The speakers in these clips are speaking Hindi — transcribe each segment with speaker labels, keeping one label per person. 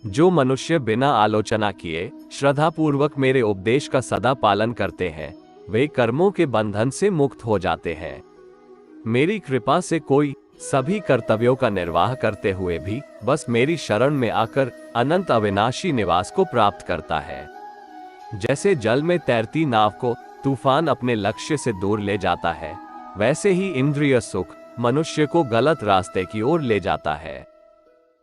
Speaker 1: जो मनुष्य बिना आलोचना किए श्रद्धापूर्वक मेरे उपदेश का सदा पालन करते हैं, वे कर्मों के बंधन से मुक्त हो जाते हैं। मेरी कृपा से कोई सभी कर्तव्यों का निर्वाह करते हुए भी बस मेरी शरण में आकर अनंत अविनाशी निवास को प्राप्त करता है। जैसे जल में तैरती नाव को तूफान अपने लक्ष्य से दूर ले जाता है, वैसे ही इंद्रिय सुख मनुष्य को गलत रास्ते की ओर ले जाता है।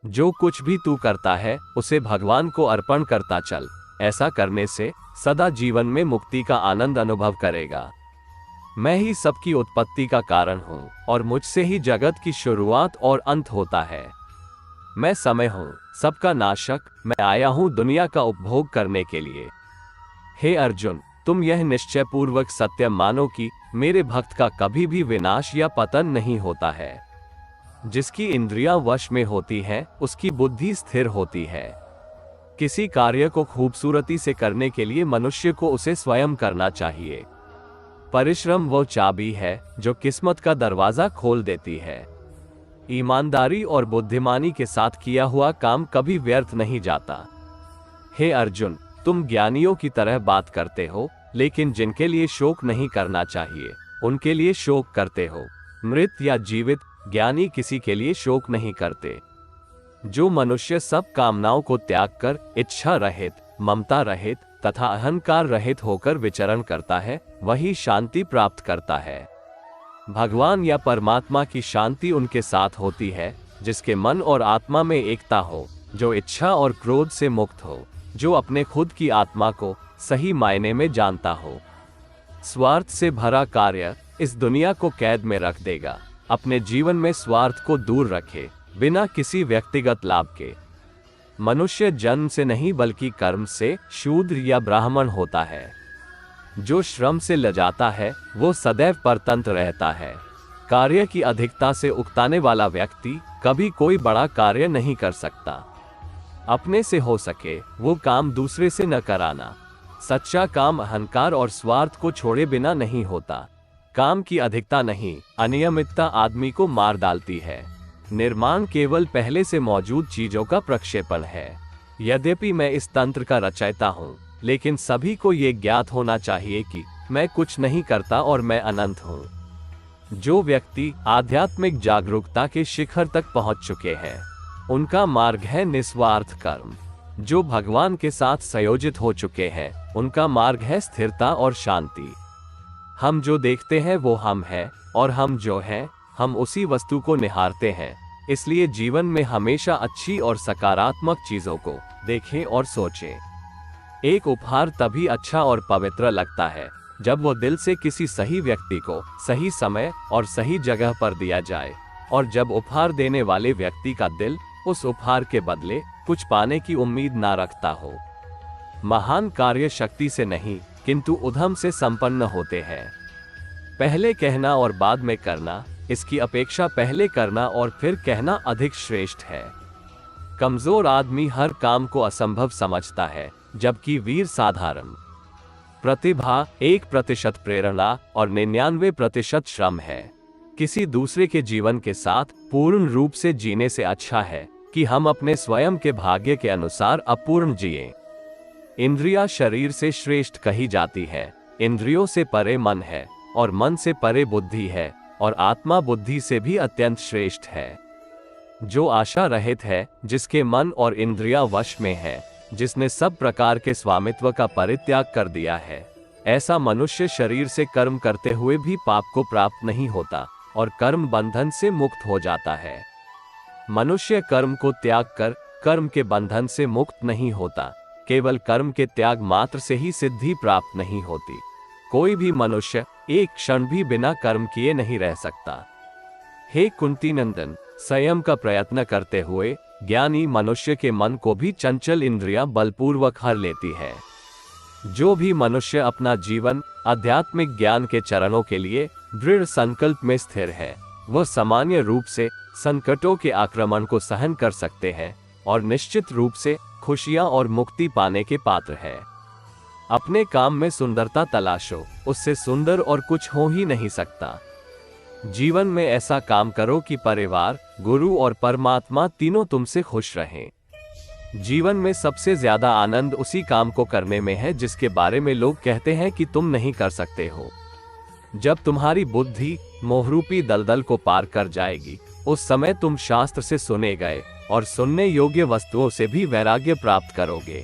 Speaker 1: जो कुछ भी तू करता है उसे भगवान को अर्पण करता चल। ऐसा करने से सदा जीवन में मुक्ति का आनंद अनुभव करेगा। मैं ही सबकी उत्पत्ति का कारण हूँ और मुझसे ही जगत की शुरुआत और अंत होता है। मैं समय हूँ, सबका नाशक। मैं आया हूँ दुनिया का उपभोग करने के लिए। हे अर्जुन, तुम यह निश्चय पूर्वक सत्य मानो कि मेरे भक्त का कभी भी विनाश या पतन नहीं होता है। जिसकी इंद्रियां वश में होती हैं, उसकी बुद्धि स्थिर होती है। किसी कार्य को खूबसूरती से करने के लिए मनुष्य को उसे स्वयं करना चाहिए। परिश्रम वो चाबी है जो किस्मत का दरवाजा खोल देती है। ईमानदारी और बुद्धिमानी के साथ किया हुआ काम कभी व्यर्थ नहीं जाता। हे अर्जुन, तुम ज्ञानियों की तरह बात करते हो, लेकिन जिनके लिए शोक नहीं करना चाहिए उनके लिए शोक करते हो। मृत या जीवित, ज्ञानी किसी के लिए शोक नहीं करते। जो मनुष्य सब कामनाओं को त्याग कर इच्छा रहित, ममता रहित तथा अहंकार रहित होकर विचरण करता है, वही शांति प्राप्त करता है। भगवान या परमात्मा की शांति उनके साथ होती है जिसके मन और आत्मा में एकता हो, जो इच्छा और क्रोध से मुक्त हो, जो अपने खुद की आत्मा को सही मायने में जानता हो। स्वार्थ से भरा कार्य इस दुनिया को कैद में रख देगा। अपने जीवन में स्वार्थ को दूर रखे, बिना किसी व्यक्तिगत लाभ के। मनुष्य जन्म से नहीं बल्कि कर्म से शूद्र या ब्राह्मण होता है। जो श्रम से लजाता है वो सदैव परतंत्र रहता है। कार्य की अधिकता से उकताने वाला व्यक्ति कभी कोई बड़ा कार्य नहीं कर सकता। अपने से हो सके वो काम दूसरे से न कराना। सच्चा काम अहंकार और स्वार्थ को छोड़े बिना नहीं होता। काम की अधिकता नहीं, अनियमितता आदमी को मार डालती है। निर्माण केवल पहले से मौजूद चीजों का प्रक्षेपण है। यद्यपि मैं इस तंत्र का रचयिता हूँ, लेकिन सभी को ये ज्ञात होना चाहिए कि मैं कुछ नहीं करता और मैं अनंत हूँ। जो व्यक्ति आध्यात्मिक जागरूकता के शिखर तक पहुँच चुके हैं, उनका मार्ग है निस्वार्थ कर्म। जो भगवान के साथ संयोजित हो चुके हैं, उनका मार्ग है स्थिरता और शांति। हम जो देखते हैं वो हम हैं, और हम जो हैं, हम उसी वस्तु को निहारते हैं। इसलिए जीवन में हमेशा अच्छी और सकारात्मक चीजों को देखें और सोचें। एक उपहार तभी अच्छा और पवित्र लगता है जब वो दिल से किसी सही व्यक्ति को सही समय और सही जगह पर दिया जाए, और जब उपहार देने वाले व्यक्ति का दिल उस उपहार के बदले कुछ पाने की उम्मीद ना रखता हो। महान कार्य शक्ति से नहीं किंतु उद्यम से संपन्न होते हैं। पहले कहना और बाद में करना, इसकी अपेक्षा पहले करना और फिर कहना अधिक श्रेष्ठ है। कमजोर आदमी हर काम को असंभव समझता है, जबकि वीर साधारण। प्रतिभा 1% प्रेरणा और 99% श्रम है। किसी दूसरे के जीवन के साथ पूर्ण रूप से जीने से अच्छा है कि हम अपने स्वयं के भाग्य के अनुसार अपूर्ण जिएं। इंद्रिया शरीर से श्रेष्ठ कही जाती है। इंद्रियों से परे मन है और मन से परे बुद्धि है, और आत्मा बुद्धि से भी अत्यंत श्रेष्ठ है। जो आशा रहित है, जिसके मन और इंद्रियां वश में है, जिसने सब प्रकार के स्वामित्व का परित्याग कर दिया है, ऐसा मनुष्य शरीर से कर्म करते हुए भी पाप को प्राप्त नहीं होता और कर्म बंधन से मुक्त हो जाता है। मनुष्य कर्म को त्याग कर कर्म के बंधन से मुक्त नहीं होता। केवल कर्म के त्याग मात्र से ही सिद्धि प्राप्त नहीं होती। कोई भी मनुष्य एक क्षण भी बिना कर्म किए नहीं रह सकता। हे कुंती नंदन, संयम का प्रयत्न करते हुए ज्ञानी मनुष्य के मन को भी चंचल इंद्रियां बलपूर्वक हर लेती है। जो भी मनुष्य अपना जीवन आध्यात्मिक ज्ञान के चरणों के लिए दृढ़ संकल्प में स्थिर है, वह सामान्य रूप से संकटों के आक्रमण को सहन कर सकते हैं और निश्चित रूप से खुशियां और मुक्ति पाने के पात्र है। अपने काम में सुंदरता तलाशो, उससे सुंदर और कुछ हो ही नहीं सकता। जीवन में ऐसा काम करो कि परिवार, गुरु और परमात्मा तीनों तुमसे खुश रहें। जीवन में सबसे ज्यादा आनंद उसी काम को करने में है जिसके बारे में लोग कहते हैं कि तुम नहीं कर सकते हो। जब तुम्हारी बुद्धि मोहरूपी दलदल को पार कर जाएगी, उस समय तुम शास्त्र से सुने गए और सुनने योग्य वस्तुओं से भी वैराग्य प्राप्त करोगे।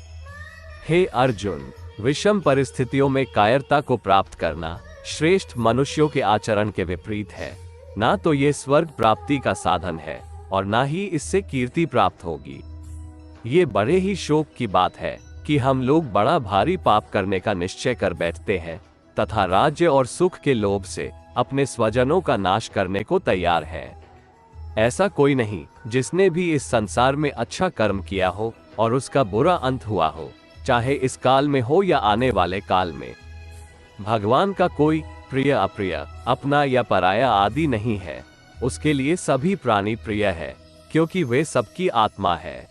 Speaker 1: हे अर्जुन, विषम परिस्थितियों में कायरता को प्राप्त करना श्रेष्ठ मनुष्यों के आचरण के विपरीत है। ना तो ये स्वर्ग प्राप्ति का साधन है और ना ही इससे कीर्ति प्राप्त होगी। ये बड़े ही शोक की बात है कि हम लोग बड़ा भारी पाप करने का निश्चय कर बैठते हैं तथा राज्य और सुख के लोभ से अपने स्वजनों का नाश करने को तैयार है। ऐसा कोई नहीं जिसने भी इस संसार में अच्छा कर्म किया हो और उसका बुरा अंत हुआ हो, चाहे इस काल में हो या आने वाले काल में। भगवान का कोई प्रिय अप्रिय, अपना या पराया आदि नहीं है। उसके लिए सभी प्राणी प्रिय है, क्योंकि वे सबकी आत्मा है।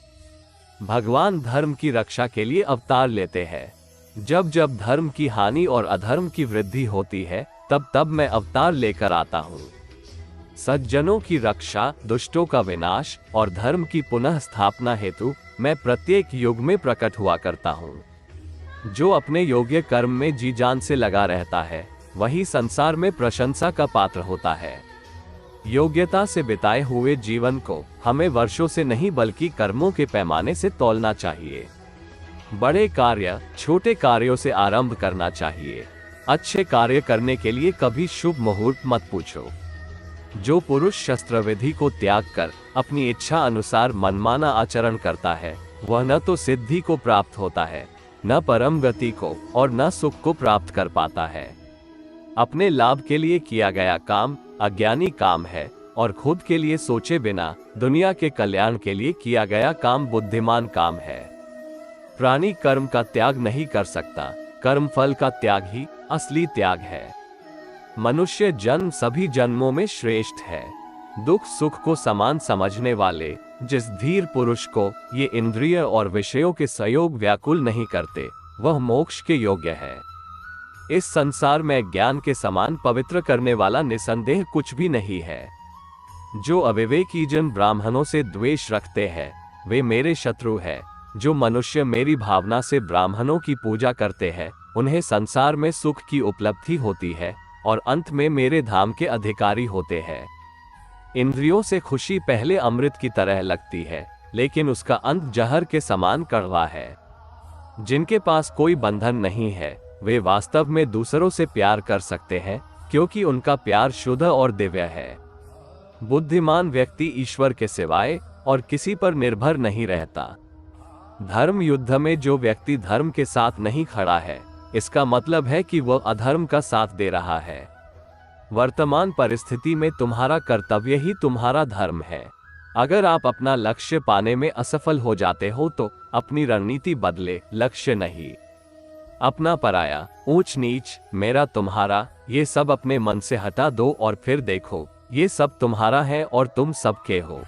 Speaker 1: भगवान धर्म की रक्षा के लिए अवतार लेते हैं। जब जब धर्म की हानि और अधर्म की वृद्धि होती है, तब तब मैं अवतार लेकर आता हूँ। सज्जनों की रक्षा, दुष्टों का विनाश और धर्म की पुनः स्थापना हेतु मैं प्रत्येक युग में प्रकट हुआ करता हूँ। जो अपने योग्य कर्म में जी जान से लगा रहता है, वही संसार में प्रशंसा का पात्र होता है। योग्यता से बिताए हुए जीवन को हमें वर्षों से नहीं बल्कि कर्मों के पैमाने से तौलना चाहिए। बड़े कार्य छोटे कार्यों से आरंभ करना चाहिए। अच्छे कार्य करने के लिए कभी शुभ मुहूर्त मत पूछो। जो पुरुष शस्त्र विधि को त्याग कर अपनी इच्छा अनुसार मनमाना आचरण करता है, वह न तो सिद्धि को प्राप्त होता है, न परम गति को और न सुख को प्राप्त कर पाता है। अपने लाभ के लिए किया गया काम अज्ञानी काम है और खुद के लिए सोचे बिना दुनिया के कल्याण के लिए किया गया काम बुद्धिमान काम है। प्राणी कर्म का त्याग नहीं कर सकता, कर्म फल का त्याग ही असली त्याग है। मनुष्य जन्म सभी जन्मों में श्रेष्ठ है। दुख सुख को समान समझने वाले जिस धीर पुरुष को ये इंद्रिय और विषयों के संयोग व्याकुल नहीं करते, वह मोक्ष के योग्य है। इस संसार में ज्ञान के समान पवित्र करने वाला निसंदेह कुछ भी नहीं है। जो अविवेकी जन ब्राह्मणों से द्वेष रखते हैं, वे मेरे शत्रु हैं। जो मनुष्य मेरी भावना से ब्राह्मणों की पूजा करते हैं, उन्हें संसार में सुख की उपलब्धि होती है और अंत में मेरे धाम के अधिकारी होते हैं। इंद्रियों से खुशी पहले अमृत की तरह लगती है, लेकिन उसका अंत जहर के समान कड़वा है। जिनके पास कोई बंधन नहीं है, वे वास्तव में दूसरों से प्यार कर सकते हैं, क्योंकि उनका प्यार शुद्ध और दिव्य है। बुद्धिमान व्यक्ति ईश्वर के सिवाय और किसी पर निर्भर नहीं रहता। धर्म युद्ध में जो व्यक्ति धर्म के साथ नहीं खड़ा है, इसका मतलब है कि वह अधर्म का साथ दे रहा है। वर्तमान परिस्थिति में तुम्हारा कर्तव्य ही तुम्हारा धर्म है। अगर आप अपना लक्ष्य पाने में असफल हो जाते हो तो अपनी रणनीति बदले, लक्ष्य नहीं। अपना पराया, ऊंच नीच, मेरा तुम्हारा, ये सब अपने मन से हटा दो और फिर देखो, ये सब तुम्हारा है और तुम सबके हो।